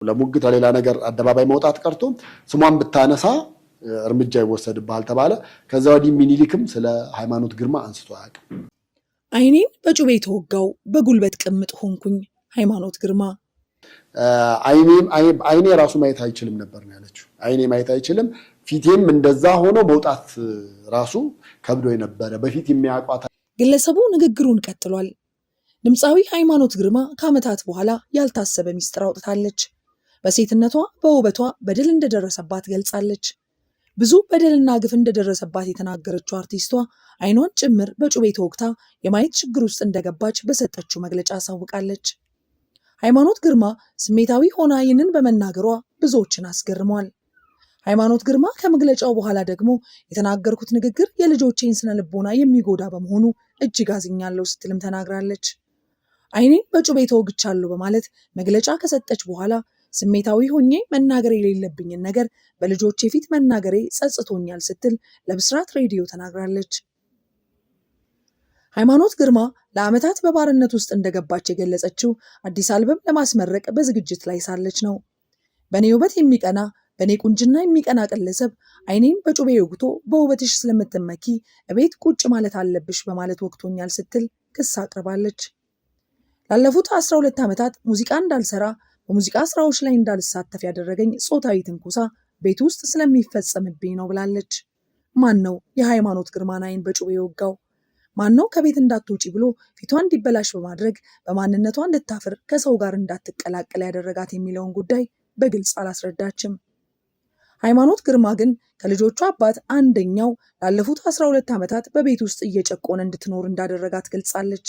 ለሙግት ሌላ ነገር አደባባይ መውጣት ቀርቶ ስሟን ብታነሳ እርምጃ ይወሰድብሃል ተባለ። ከዛ ወዲህ ሚኒሊክም ስለ ሃይማኖት ግርማ አንስቶ አያውቅም። አይኔን በጩቤ ተወጋው በጉልበት ቅምጥ ሆንኩኝ ሃይማኖት ግርማ። አይኔ ራሱ ማየት አይችልም ነበር ነው ያለችው። አይኔ ማየት አይችልም፣ ፊቴም እንደዛ ሆኖ መውጣት ራሱ ከብዶ የነበረ በፊት የሚያውቋት። ግለሰቡ ንግግሩን ቀጥሏል። ድምፃዊ ሃይማኖት ግርማ ከዓመታት በኋላ ያልታሰበ ሚስጥር አውጥታለች። በሴትነቷ በውበቷ በደል እንደደረሰባት ገልጻለች። ብዙ በደልና ግፍ እንደደረሰባት የተናገረችው አርቲስቷ አይኗን ጭምር በጩቤ ተወግታ የማየት ችግር ውስጥ እንደገባች በሰጠችው መግለጫ አሳውቃለች። ሃይማኖት ግርማ ስሜታዊ ሆና ይህንን በመናገሯ ብዙዎችን አስገርሟል። ሃይማኖት ግርማ ከመግለጫው በኋላ ደግሞ የተናገርኩት ንግግር የልጆቼን ስነ ልቦና የሚጎዳ በመሆኑ እጅግ አዝኛለሁ ስትልም ተናግራለች። አይኔን በጩቤ ተወግቻለሁ በማለት መግለጫ ከሰጠች በኋላ ስሜታዊ ሆኜ መናገር የሌለብኝን ነገር በልጆቼ ፊት መናገሬ ጸጽቶኛል ስትል ለብስራት ሬዲዮ ተናግራለች። ሃይማኖት ግርማ ለዓመታት በባርነት ውስጥ እንደገባች የገለጸችው አዲስ አልበም ለማስመረቅ በዝግጅት ላይ ሳለች ነው። በእኔ ውበት የሚቀና በእኔ ቁንጅና የሚቀና ግለሰብ አይኔን በጩቤ ወግቶ በውበትሽ ስለምትመኪ እቤት ቁጭ ማለት አለብሽ በማለት ወቅቶኛል ስትል ክስ አቅርባለች። ላለፉት 12 ዓመታት ሙዚቃ እንዳልሰራ በሙዚቃ ስራዎች ላይ እንዳልሳተፍ ያደረገኝ ጾታዊ ትንኩሳ ቤት ውስጥ ስለሚፈጸምብኝ ነው ብላለች። ማን ነው የሃይማኖት ግርማን አይን በጩቤ የወጋው? ማን ነው ከቤት እንዳትወጪ ብሎ ፊቷ እንዲበላሽ በማድረግ በማንነቷ እንድታፍር ከሰው ጋር እንዳትቀላቀል ያደረጋት የሚለውን ጉዳይ በግልጽ አላስረዳችም። ሃይማኖት ግርማ ግን ከልጆቿ አባት አንደኛው ላለፉት 12 ዓመታት በቤት ውስጥ እየጨቆነ እንድትኖር እንዳደረጋት ገልጻለች።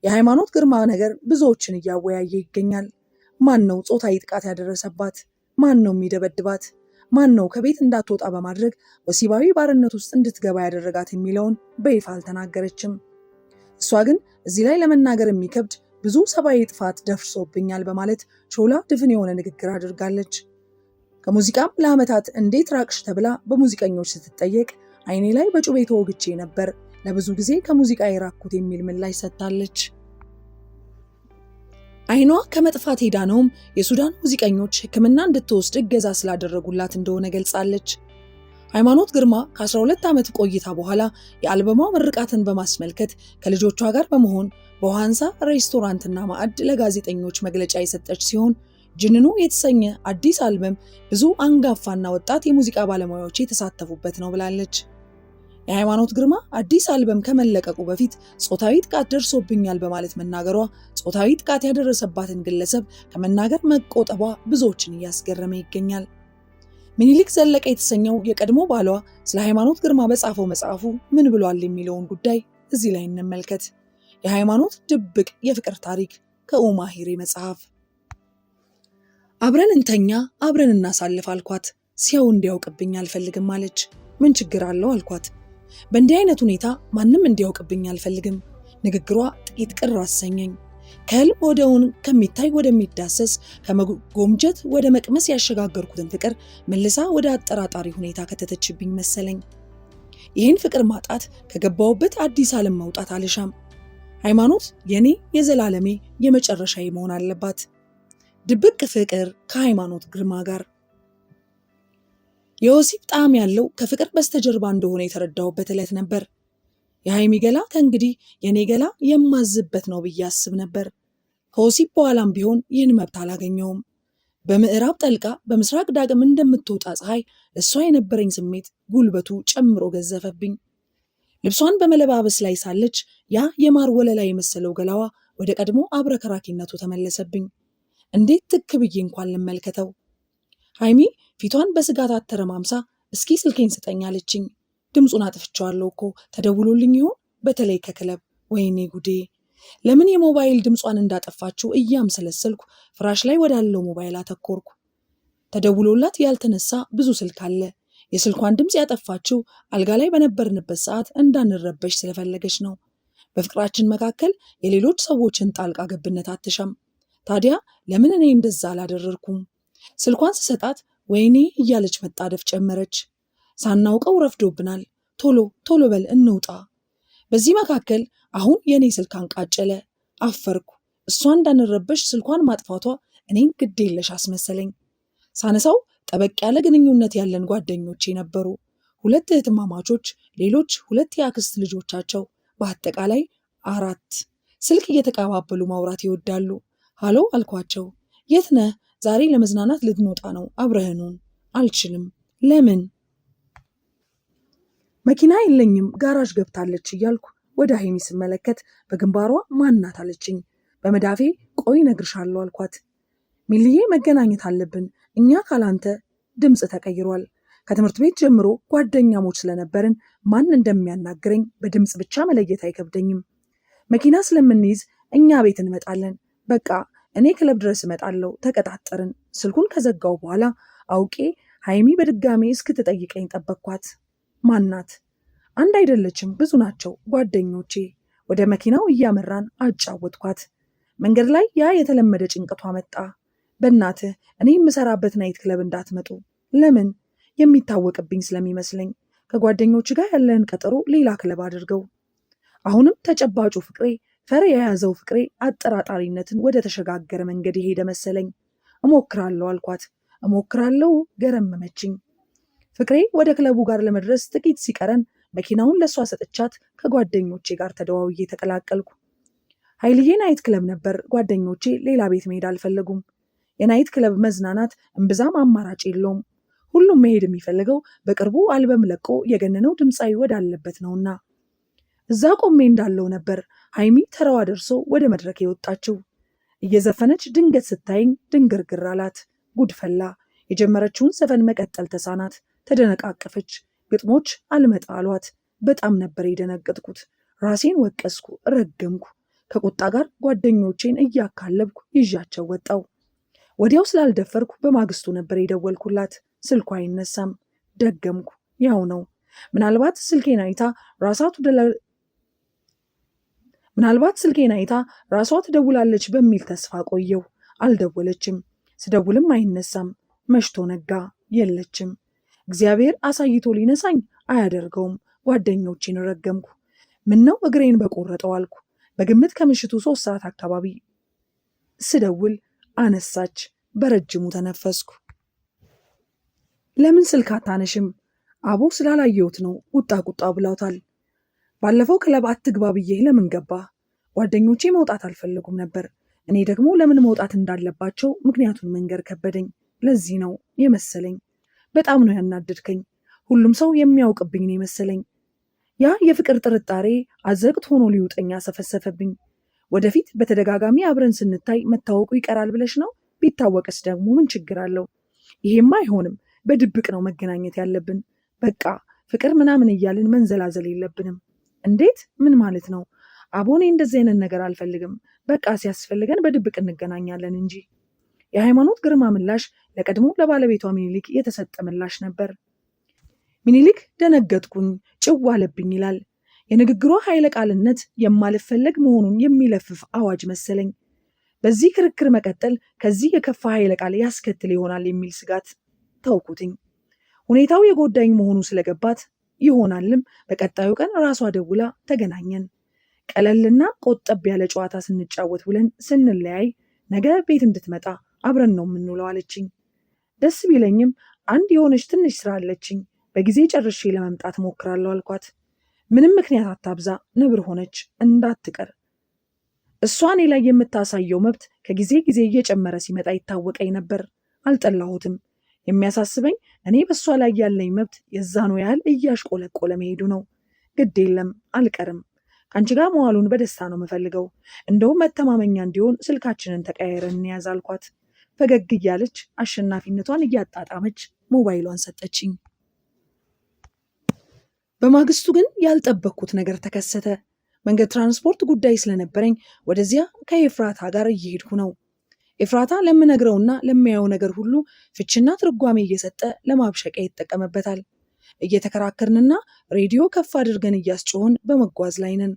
የሃይማኖት ግርማ ነገር ብዙዎችን እያወያየ ይገኛል። ማን ነው ጾታዊ ጥቃት ያደረሰባት? ማን ነው የሚደበድባት? ማን ነው ከቤት እንዳትወጣ በማድረግ ወሲባዊ ባርነት ውስጥ እንድትገባ ያደረጋት የሚለውን በይፋ አልተናገረችም። እሷ ግን እዚህ ላይ ለመናገር የሚከብድ ብዙ ሰብአዊ ጥፋት ደርሶብኛል በማለት ሾላ ድፍን የሆነ ንግግር አድርጋለች። ከሙዚቃም ለዓመታት እንዴት ራቅሽ ተብላ በሙዚቀኞች ስትጠየቅ አይኔ ላይ በጩቤ ተወግቼ ነበር፣ ለብዙ ጊዜ ከሙዚቃ የራኩት የሚል ምላሽ ሰጥታለች። አይኗ ከመጥፋት ሄዳነውም የሱዳን ሙዚቀኞች ሕክምና እንድትወስድ እገዛ ስላደረጉላት እንደሆነ ገልጻለች። ሃይማኖት ግርማ ከ12 ዓመት ቆይታ በኋላ የአልበሟ ምርቃትን በማስመልከት ከልጆቿ ጋር በመሆን በውሃንሳ ሬስቶራንትና ማዕድ ለጋዜጠኞች መግለጫ የሰጠች ሲሆን ጅንኑ የተሰኘ አዲስ አልበም ብዙ አንጋፋና ወጣት የሙዚቃ ባለሙያዎች የተሳተፉበት ነው ብላለች። የሃይማኖት ግርማ አዲስ አልበም ከመለቀቁ በፊት ጾታዊ ጥቃት ደርሶብኛል በማለት መናገሯ ጾታዊ ጥቃት ያደረሰባትን ግለሰብ ከመናገር መቆጠቧ ብዙዎችን እያስገረመ ይገኛል። ሚኒሊክ ዘለቀ የተሰኘው የቀድሞ ባሏ ስለ ሃይማኖት ግርማ በጻፈው መጽሐፉ ምን ብሏል የሚለውን ጉዳይ እዚህ ላይ እንመልከት። የሃይማኖት ድብቅ የፍቅር ታሪክ ከኡማ ሂሬ መጽሐፍ። አብረን እንተኛ አብረን እናሳልፍ አልኳት። ሲያው እንዲያውቅብኝ አልፈልግም አለች። ምን ችግር አለው አልኳት። በእንዲህ አይነት ሁኔታ ማንም እንዲያውቅብኝ አልፈልግም። ንግግሯ ጥቂት ቅር አሰኘኝ። ከህልም ወደ እውን ከሚታይ ወደሚዳሰስ ከመጎምጀት ወደ መቅመስ ያሸጋገርኩትን ፍቅር መልሳ ወደ አጠራጣሪ ሁኔታ ከተተችብኝ መሰለኝ። ይህን ፍቅር ማጣት ከገባውበት አዲስ ዓለም መውጣት አልሻም። ሃይማኖት የኔ የዘላለሜ የመጨረሻዬ መሆን አለባት። ድብቅ ፍቅር ከሃይማኖት ግርማ ጋር። የወሲብ ጣዕም ያለው ከፍቅር በስተጀርባ እንደሆነ የተረዳሁበት ዕለት ነበር። የሃይሚ ገላ ከእንግዲህ የኔ ገላ የማዝበት ነው ብዬ አስብ ነበር። ከወሲብ በኋላም ቢሆን ይህን መብት አላገኘውም። በምዕራብ ጠልቃ በምስራቅ ዳግም እንደምትወጣ ፀሐይ እሷ የነበረኝ ስሜት ጉልበቱ ጨምሮ ገዘፈብኝ። ልብሷን በመለባበስ ላይ ሳለች ያ የማር ወለላ የመሰለው ገላዋ ወደ ቀድሞ አብረከራኪነቱ ተመለሰብኝ። እንዴት ትክ ብዬ እንኳን ልመልከተው። ሃይሚ ፊቷን በስጋት አተረማምሳ እስኪ ስልኬን ስጠኝ አለችኝ። ድምፁን አጥፍቼዋለሁ እኮ ተደውሎልኝ ይሆን? በተለይ ከክለብ። ወይኔ ጉዴ! ለምን የሞባይል ድምጿን እንዳጠፋችው እያምሰለሰልኩ ፍራሽ ላይ ወዳለው ሞባይል አተኮርኩ። ተደውሎላት ያልተነሳ ብዙ ስልክ አለ። የስልኳን ድምፅ ያጠፋችው አልጋ ላይ በነበርንበት ሰዓት እንዳንረበሽ ስለፈለገች ነው። በፍቅራችን መካከል የሌሎች ሰዎችን ጣልቃ ገብነት አትሻም። ታዲያ ለምን እኔ እንደዛ አላደረርኩም? ስልኳን ስሰጣት ወይኔ እያለች መጣደፍ ጨመረች። ሳናውቀው ረፍዶብናል፣ ቶሎ በል እንውጣ። በዚህ መካከል አሁን የኔ ስልክ አንቃጨለ። አፈርኩ። እሷ እንዳንረበሽ ስልኳን ማጥፋቷ እኔን ግድ የለሽ አስመሰለኝ። ሳነሳው ጠበቅ ያለ ግንኙነት ያለን ጓደኞቼ ነበሩ። 2 እህትማማቾች፣ ሌሎች 2 የአክስት ልጆቻቸው፣ በአጠቃላይ 4። ስልክ እየተቀባበሉ ማውራት ይወዳሉ። ሃሎ አልኳቸው። የት ነህ? ዛሬ ለመዝናናት ልንወጣ ነው፣ አብረህኑን። አልችልም። ለምን? መኪና የለኝም፣ ጋራዥ ገብታለች እያልኩ ወደ ሀይሚ ስመለከት በግንባሯ ማናት አለችኝ። በመዳፌ ቆይ እነግርሻለሁ አልኳት። ሚልዬ መገናኘት አለብን፣ እኛ ካላንተ። ድምፅ ተቀይሯል። ከትምህርት ቤት ጀምሮ ጓደኛሞች ስለነበርን ማን እንደሚያናግረኝ በድምፅ ብቻ መለየት አይከብደኝም። መኪና ስለምንይዝ እኛ ቤት እንመጣለን። በቃ እኔ ክለብ ድረስ እመጣለሁ። ተቀጣጠርን። ስልኩን ከዘጋው በኋላ አውቄ ሀይሚ በድጋሜ እስክትጠይቀኝ ጠበቅኳት። ማናት? አንድ አይደለችም፣ ብዙ ናቸው ጓደኞቼ። ወደ መኪናው እያመራን አጫወትኳት። መንገድ ላይ ያ የተለመደ ጭንቀቷ መጣ። በእናትህ እኔ የምሰራበት ናይት ክለብ እንዳትመጡ። ለምን? የሚታወቅብኝ ስለሚመስለኝ። ከጓደኞች ጋር ያለህን ቀጠሮ ሌላ ክለብ አድርገው። አሁንም ተጨባጩ ፍቅሬ፣ ፈር የያዘው ፍቅሬ አጠራጣሪነትን ወደ ተሸጋገረ መንገድ የሄደ መሰለኝ። እሞክራለሁ አልኳት። እሞክራለሁ ገረመመችኝ። ፍቅሬ ወደ ክለቡ ጋር ለመድረስ ጥቂት ሲቀረን መኪናውን ለእሷ ሰጥቻት ከጓደኞቼ ጋር ተደዋውዬ ተቀላቀልኩ። ኃይልዬ ናይት ክለብ ነበር። ጓደኞቼ ሌላ ቤት መሄድ አልፈለጉም። የናይት ክለብ መዝናናት እምብዛም አማራጭ የለውም። ሁሉም መሄድ የሚፈልገው በቅርቡ አልበም ለቆ የገነነው ድምፃዊ ወዳለበት ነውና። እዛ ቆሜ እንዳለው ነበር ሀይሚ ተራዋ ደርሶ ወደ መድረክ የወጣችው። እየዘፈነች ድንገት ስታይኝ ድንግርግር አላት። ጉድፈላ። የጀመረችውን ዘፈን መቀጠል ተሳናት። ተደነቃቀፈች። ግጥሞች አልመጣ አሏት። በጣም ነበር የደነገጥኩት። ራሴን ወቀስኩ፣ ረገምኩ። ከቁጣ ጋር ጓደኞቼን እያካለብኩ ይዣቸው ወጣው። ወዲያው ስላልደፈርኩ በማግስቱ ነበር የደወልኩላት። ስልኳ አይነሳም። ደገምኩ። ያው ነው። ምናልባት ስልኬን አይታ ራሷ ትደውላለች በሚል ተስፋ ቆየው። አልደወለችም። ስደውልም አይነሳም። መሽቶ ነጋ። የለችም። እግዚአብሔር አሳይቶ ሊነሳኝ አያደርገውም። ጓደኞቼን ረገምኩ። ምነው እግሬን በቆረጠው አልኩ። በግምት ከምሽቱ 3 ሰዓት አካባቢ ስደውል አነሳች። በረጅሙ ተነፈስኩ። ለምን ስልክ አታነሽም? አቦ ስላላየሁት ነው፣ ቁጣ ብላውታል። ባለፈው ክለብ አትግባ ብዬህ ለምን ገባ? ጓደኞቼ መውጣት አልፈለጉም ነበር። እኔ ደግሞ ለምን መውጣት እንዳለባቸው ምክንያቱን መንገር ከበደኝ። ለዚህ ነው የመሰለኝ። በጣም ነው ያናደድከኝ። ሁሉም ሰው የሚያውቅብኝ ነው የመሰለኝ። ያ የፍቅር ጥርጣሬ አዘቅት ሆኖ ሊውጠኝ አሰፈሰፈብኝ። ወደፊት በተደጋጋሚ አብረን ስንታይ መታወቁ ይቀራል ብለሽ ነው? ቢታወቅስ ደግሞ ምን ችግር አለው? ይሄማ አይሆንም። በድብቅ ነው መገናኘት ያለብን። በቃ ፍቅር ምናምን እያልን መንዘላዘል የለብንም። እንዴት? ምን ማለት ነው? አቦኔ እንደዚህ አይነት ነገር አልፈልግም። በቃ ሲያስፈልገን በድብቅ እንገናኛለን እንጂ። የሃይማኖት ግርማ ምላሽ ለቀድሞ ለባለቤቷ ሚኒሊክ የተሰጠ ምላሽ ነበር። ሚኒሊክ ደነገጥኩኝ፣ ጭው አለብኝ ይላል። የንግግሯ ኃይለ ቃልነት የማልፈለግ መሆኑን የሚለፍፍ አዋጅ መሰለኝ። በዚህ ክርክር መቀጠል ከዚህ የከፋ ኃይለ ቃል ያስከትል ይሆናል የሚል ስጋት ተውኩትኝ። ሁኔታው የጎዳኝ መሆኑ ስለገባት ይሆናልም በቀጣዩ ቀን ራሷ ደውላ ተገናኘን። ቀለልና ቆጠብ ያለ ጨዋታ ስንጫወት ብለን ስንለያይ ነገ ቤት እንድትመጣ አብረን ነው የምንውለው አለችኝ። ደስ ቢለኝም አንድ የሆነች ትንሽ ስራ አለችኝ፣ በጊዜ ጨርሼ ለመምጣት ሞክራለሁ አልኳት። ምንም ምክንያት አታብዛ፣ ነብር ሆነች እንዳትቀር። እሷ እኔ ላይ የምታሳየው መብት ከጊዜ ጊዜ እየጨመረ ሲመጣ ይታወቀኝ ነበር። አልጠላሁትም። የሚያሳስበኝ እኔ በእሷ ላይ ያለኝ መብት የዛኑ ያህል እያሽቆለቆለ መሄዱ ነው። ግድ የለም አልቀርም። ከአንቺ ጋር መዋሉን በደስታ ነው የምፈልገው። እንደውም መተማመኛ እንዲሆን ስልካችንን ተቀያየረን እንያዝ አልኳት። ፈገግ እያለች አሸናፊነቷን እያጣጣመች ሞባይሏን ሰጠችኝ። በማግስቱ ግን ያልጠበቅኩት ነገር ተከሰተ። መንገድ ትራንስፖርት ጉዳይ ስለነበረኝ ወደዚያ ከኤፍራታ ጋር እየሄድኩ ነው። ኤፍራታ ለምነግረውና ለሚያየው ነገር ሁሉ ፍችና ትርጓሜ እየሰጠ ለማብሸቂያ ይጠቀምበታል። እየተከራከርንና ሬዲዮ ከፍ አድርገን እያስጮህን በመጓዝ ላይ ነን።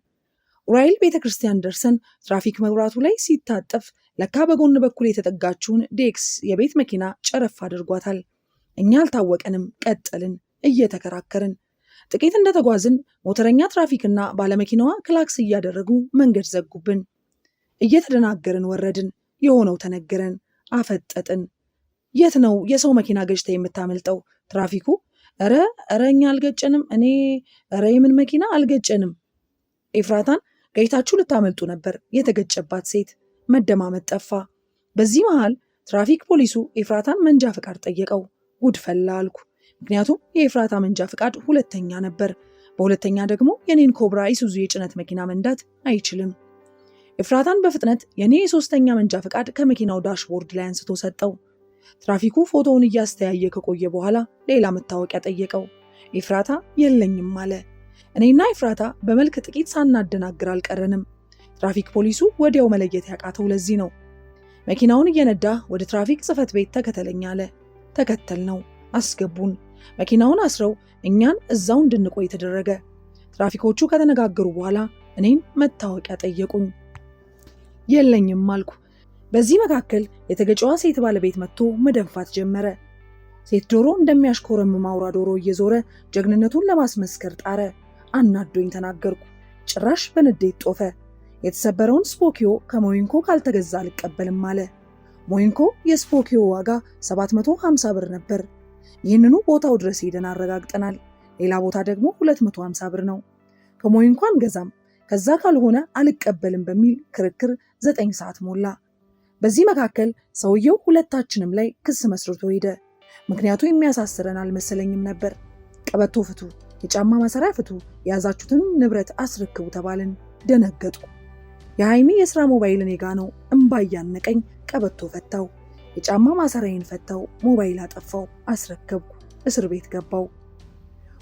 ኡራኤል ቤተክርስቲያን ደርሰን ትራፊክ መብራቱ ላይ ሲታጠፍ ለካ በጎን በኩል የተጠጋችውን ዴክስ የቤት መኪና ጨረፍ አድርጓታል። እኛ አልታወቀንም። ቀጠልን እየተከራከርን። ጥቂት እንደተጓዝን ሞተረኛ ትራፊክና ባለመኪናዋ ክላክስ እያደረጉ መንገድ ዘጉብን። እየተደናገርን ወረድን። የሆነው ተነገረን። አፈጠጥን። የት ነው የሰው መኪና ገጭታ የምታመልጠው? ትራፊኩ ኧረ እኛ አልገጨንም። ኧረ የምን መኪና አልገጨንም። ኤፍራታን ገጭታችሁ ልታመልጡ ነበር። የተገጨባት ሴት መደማመጥ ጠፋ። በዚህ መሃል ትራፊክ ፖሊሱ ኤፍራታን መንጃ ፈቃድ ጠየቀው። ጉድ ፈላ አልኩ። ምክንያቱም የኤፍራታ መንጃ ፈቃድ 2ኛ ነበር። በ2ኛ ደግሞ የኔን ኮብራ ኢሱዙ የጭነት መኪና መንዳት አይችልም። ኤፍራታን በፍጥነት የኔ የ3ኛ መንጃ ፈቃድ ከመኪናው ዳሽቦርድ ላይ አንስቶ ሰጠው። ትራፊኩ ፎቶውን እያስተያየ ከቆየ በኋላ ሌላ መታወቂያ ጠየቀው። ኤፍራታ የለኝም አለ። እኔና ኤፍራታ በመልክ ጥቂት ሳናደናግር አልቀረንም። ትራፊክ ፖሊሱ ወዲያው መለየት ያቃተው ለዚህ ነው። መኪናውን እየነዳ ወደ ትራፊክ ጽሕፈት ቤት ተከተለኝ አለ። ተከተል ነው። አስገቡን። መኪናውን አስረው እኛን እዛው እንድንቆይ ተደረገ። ትራፊኮቹ ከተነጋገሩ በኋላ እኔን መታወቂያ ጠየቁኝ። የለኝም አልኩ። በዚህ መካከል የተገጨዋ ሴት ባለቤት መጥቶ መደንፋት ጀመረ። ሴት ዶሮ እንደሚያሽኮረምም አውራ ዶሮ እየዞረ ጀግንነቱን ለማስመስከር ጣረ። አናዶኝ ተናገርኩ። ጭራሽ በንዴት ጦፈ። የተሰበረውን ስፖኪዮ ከሞይንኮ ካልተገዛ አልቀበልም አለ። ሞይንኮ የስፖኪዮ ዋጋ 750 ብር ነበር። ይህንኑ ቦታው ድረስ ሄደን አረጋግጠናል። ሌላ ቦታ ደግሞ 250 ብር ነው። ከሞይንኮ አንገዛም፣ ከዛ ካልሆነ አልቀበልም በሚል ክርክር 9 ሰዓት ሞላ። በዚህ መካከል ሰውየው ሁለታችንም ላይ ክስ መስርቶ ሄደ። ምክንያቱ የሚያሳስረን አልመሰለኝም ነበር። ቀበቶ ፍቱ፣ የጫማ ማሰሪያ ፍቱ፣ የያዛችሁትን ንብረት አስረክቡ ተባልን። ደነገጥኩ። የሃይሚ የስራ ሞባይል እኔ ጋ ነው። እምባ እያነቀኝ ቀበቶ ፈታው፣ የጫማ ማሰሪያዬን ፈታው፣ ሞባይል አጠፋው፣ አስረከብኩ፣ እስር ቤት ገባው።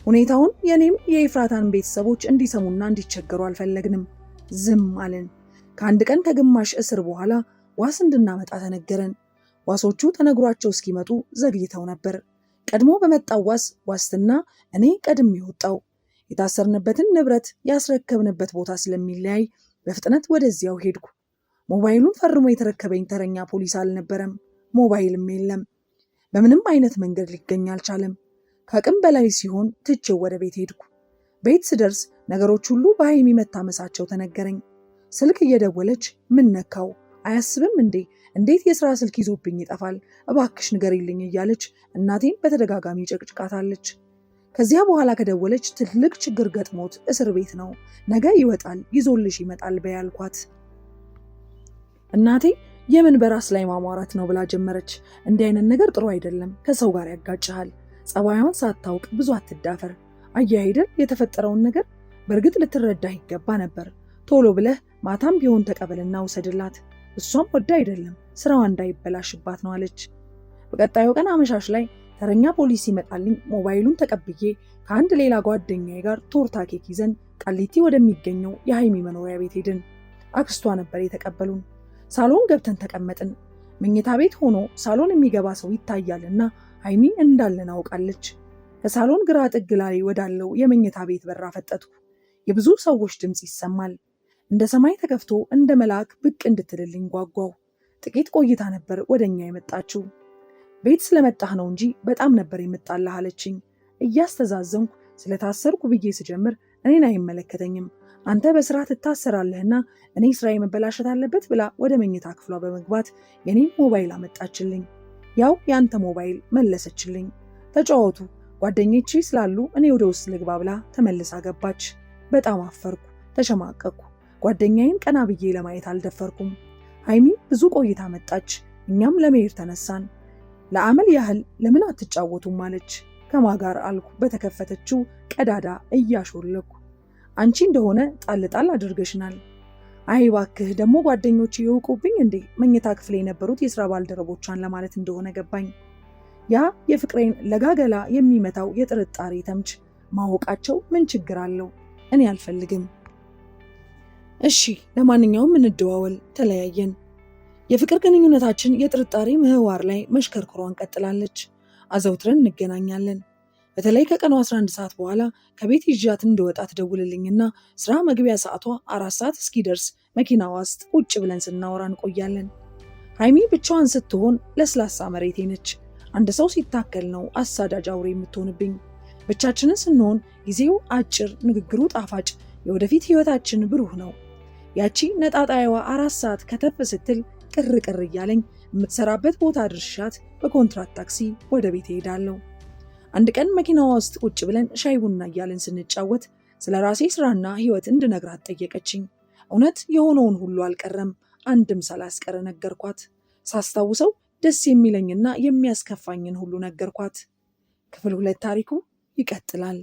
ሁኔታውን የኔም የኤፍራታን ቤተሰቦች እንዲሰሙና እንዲቸገሩ አልፈለግንም። ዝም አለን። ከአንድ ቀን ከግማሽ እስር በኋላ ዋስ እንድናመጣ ተነገረን። ዋሶቹ ተነግሯቸው እስኪመጡ ዘግይተው ነበር። ቀድሞ በመጣው ዋስትና እኔ ቀድሜ ወጣው። የታሰርንበትን ንብረት ያስረከብንበት ቦታ ስለሚለያይ በፍጥነት ወደዚያው ሄድኩ። ሞባይሉን ፈርሞ የተረከበኝ ተረኛ ፖሊስ አልነበረም። ሞባይልም የለም። በምንም አይነት መንገድ ሊገኝ አልቻለም። ከአቅም በላይ ሲሆን ትቼው ወደ ቤት ሄድኩ። ቤት ስደርስ ነገሮች ሁሉ በሃይሚ መታመሳቸው ተነገረኝ። ስልክ እየደወለች ምን ነካው? አያስብም እንዴ? እንዴት የስራ ስልክ ይዞብኝ ይጠፋል? እባክሽ ንገሪልኝ እያለች እናቴን በተደጋጋሚ ጨቅጭቃታለች። ከዚያ በኋላ ከደወለች ትልቅ ችግር ገጥሞት እስር ቤት ነው፣ ነገ ይወጣል፣ ይዞልሽ ይመጣል በያልኳት። እናቴ የምን በራስ ላይ ማሟራት ነው ብላ ጀመረች። እንዲህ አይነት ነገር ጥሩ አይደለም፣ ከሰው ጋር ያጋጭሃል። ጸባዩን ሳታውቅ ብዙ አትዳፈር። አያይደል የተፈጠረውን ነገር በእርግጥ ልትረዳህ ይገባ ነበር። ቶሎ ብለህ ማታም ቢሆን ተቀበልና ውሰድላት። እሷም ወዳ አይደለም ስራዋ እንዳይበላሽባት ነው አለች። በቀጣዩ ቀን አመሻሽ ላይ ተረኛ ፖሊስ ይመጣልኝ። ሞባይሉን ተቀብዬ ከአንድ ሌላ ጓደኛዬ ጋር ቶርታ ኬክ ይዘን ቃሊቲ ወደሚገኘው የሃይሚ መኖሪያ ቤት ሄድን። አክስቷ ነበር የተቀበሉን። ሳሎን ገብተን ተቀመጥን። መኝታ ቤት ሆኖ ሳሎን የሚገባ ሰው ይታያልና ሃይሚ እንዳለን አውቃለች። ከሳሎን ግራ ጥግ ላይ ወዳለው የመኝታ ቤት በር አፈጠጥኩ። የብዙ ሰዎች ድምፅ ይሰማል። እንደ ሰማይ ተከፍቶ እንደ መልአክ ብቅ እንድትልልኝ ጓጓው። ጥቂት ቆይታ ነበር ወደኛ የመጣችው። ቤት ስለመጣህ ነው እንጂ በጣም ነበር የምጣላህ አለችኝ። እያስተዛዘንኩ ስለታሰርኩ ብዬ ስጀምር እኔን አይመለከተኝም፣ አንተ በስራ ትታሰራለህና እኔ ስራ መበላሸት አለበት ብላ ወደ መኝታ ክፍሏ በመግባት የኔን ሞባይል አመጣችልኝ። ያው ያንተ ሞባይል መለሰችልኝ። ተጫወቱ ጓደኞቼ ስላሉ እኔ ወደ ውስጥ ልግባ ብላ ተመልሳ ገባች። በጣም አፈርኩ፣ ተሸማቀቅኩ። ጓደኛዬን ቀና ብዬ ለማየት አልደፈርኩም። ሃይሚ ብዙ ቆይታ መጣች። እኛም ለመሄድ ተነሳን። ለአመል ያህል ለምን አትጫወቱም አለች። ከማጋር አልኩ በተከፈተችው ቀዳዳ እያሾለኩ። አንቺ እንደሆነ ጣል ጣል አድርገሽናል። አይ እባክህ ደግሞ ጓደኞቼ ይወቁብኝ እንዴ? መኝታ ክፍል የነበሩት የስራ ባልደረቦቿን ለማለት እንደሆነ ገባኝ። ያ የፍቅሬን ለጋገላ የሚመታው የጥርጣሬ ተምች ማወቃቸው ምን ችግር አለው? እኔ አልፈልግም። እሺ ለማንኛውም እንደዋወል። ተለያየን። የፍቅር ግንኙነታችን የጥርጣሬ ምህዋር ላይ መሽከርከሯን ቀጥላለች። አዘውትረን እንገናኛለን። በተለይ ከቀኑ 11 ሰዓት በኋላ ከቤት ይዣት እንደወጣ ትደውልልኝና ስራ መግቢያ ሰዓቷ 4 ሰዓት እስኪደርስ መኪና ውስጥ ቁጭ ብለን ስናወራ እንቆያለን። ሃይሚ ብቻዋን ስትሆን ለስላሳ መሬቴ ነች። አንድ ሰው ሲታከል ነው አሳዳጅ አውሬ የምትሆንብኝ። ብቻችንን ስንሆን ጊዜው አጭር፣ ንግግሩ ጣፋጭ፣ የወደፊት ህይወታችን ብሩህ ነው። ያቺ ነጣጣይዋ 4 ሰዓት ከተፍ ስትል ቅር ቅር እያለኝ የምትሰራበት ቦታ ድርሻት በኮንትራት ታክሲ ወደ ቤት እሄዳለሁ። አንድ ቀን መኪናዋ ውስጥ ቁጭ ብለን ሻይ ቡና እያልን ስንጫወት ስለ ራሴ ስራና ህይወት እንድነግራት ጠየቀችኝ። እውነት የሆነውን ሁሉ አልቀረም፣ አንድም ሳላስቀር ነገርኳት። ሳስታውሰው ደስ የሚለኝና የሚያስከፋኝን ሁሉ ነገርኳት። ክፍል 2 ታሪኩ ይቀጥላል።